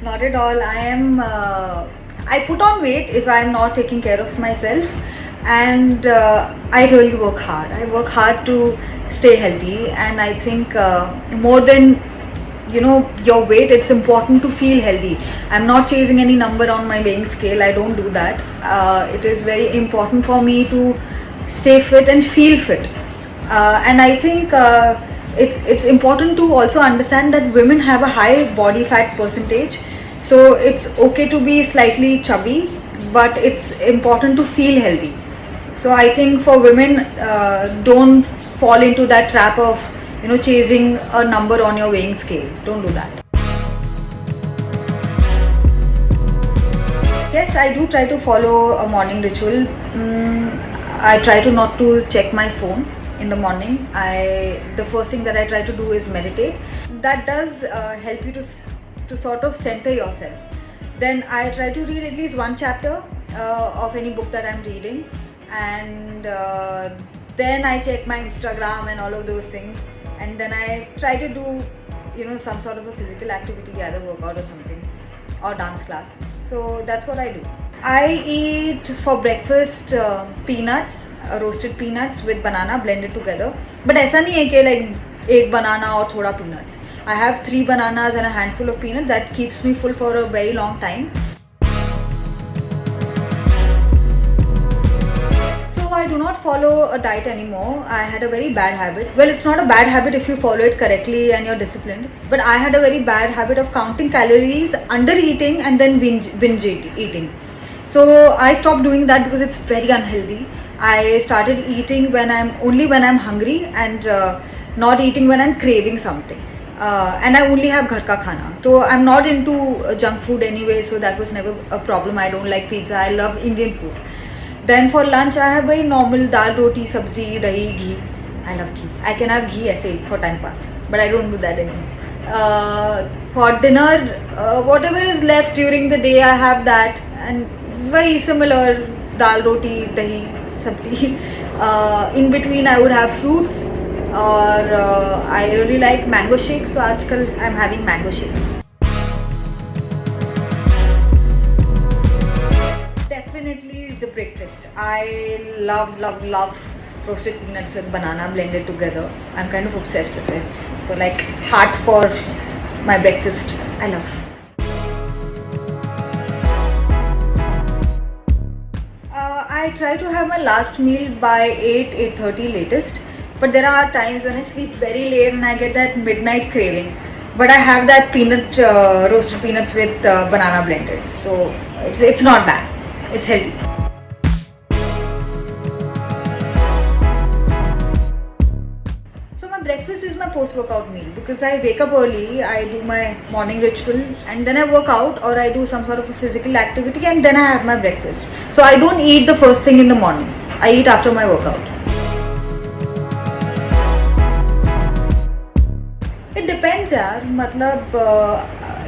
Not at all. I am. I put on weight if I am not taking care of myself, and I really work hard. I work hard to stay healthy, and I think more than your weight, it's important to feel healthy. I'm not chasing any number on my weighing scale. I don't do that. It is very important for me to stay fit and feel fit. And I think it's important to also understand that women have a high body fat percentage, so it's okay to be slightly chubby, but it's important to feel healthy. So I think for women, don't fall into that trap of chasing a number on your weighing scale. Don't do that. Yes, I do try to follow a morning ritual. I try to not to check my phone in the morning. The first thing that I try to do is meditate. That does help you to sort of center yourself. Then I try to read at least one chapter of any book that I'm reading, and then I check my Instagram and all of those things, and then I try to do some sort of a physical activity, either workout or something, or dance class. So that's what I do. I eat for breakfast peanuts, roasted peanuts with banana blended together. But ऐसा नहीं है कि like एक banana और थोड़ा peanuts. I have 3 bananas and a handful of peanuts. That keeps me full for a very long time. So I do not follow a diet anymore. I had a very bad habit. Well, it's not a bad habit if you follow it correctly and you're disciplined. But I had a very bad habit of counting calories, under eating, and then binge eating. So I stopped doing that because it's very unhealthy. I started eating when I'm hungry, and not eating when I'm craving something. And I only have ghar ka khana. So I'm not into junk food anyway, so that was never a problem. I don't like pizza. I love Indian food. Then for lunch, I have very normal dal, roti, sabzi, dahi, ghee. I love ghee. I can have ghee essay for time pass, but I don't do that anymore. For dinner, whatever is left during the day, I have that, and very similar dal, roti, dahi, sabzi. In between, I would have fruits, or I really like mango shakes. So aajkal I'm having mango shakes. Definitely the breakfast. I love roasted peanuts with banana blended together. I'm kind of obsessed with it. So like heart for my breakfast. I love. I try to have my last meal by 8:30 latest. But there are times when I sleep very late and I get that midnight craving. But I have that roasted peanuts with banana blended. So it's not bad. It's healthy. So my breakfast is my post-workout meal because I wake up early, I do my morning ritual, and then I work out or I do some sort of a physical activity, and then I have my breakfast. So I don't eat the first thing in the morning. I eat after my workout. It depends, yaar.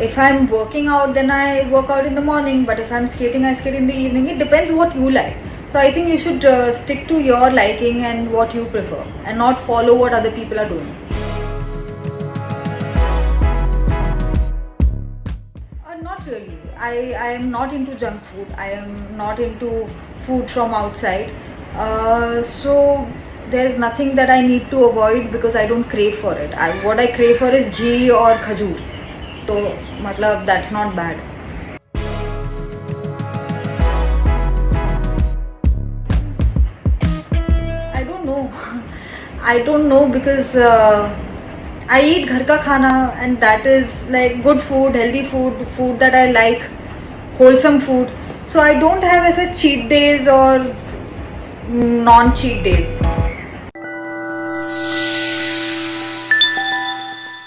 If I'm working out, then I work out in the morning. But if I'm skating, I skate in the evening. It depends what you like. So I think you should stick to your liking and what you prefer, and not follow what other people are doing. Not really. I am not into junk food. I am not into food from outside. So there's nothing that I need to avoid because I don't crave for it. What I crave for is ghee or khajur. So, that's not bad. I don't know. I don't know because I eat ghar ka khana, and that is like good food, healthy food that I like, wholesome food. So I don't have as a cheat days or non-cheat days.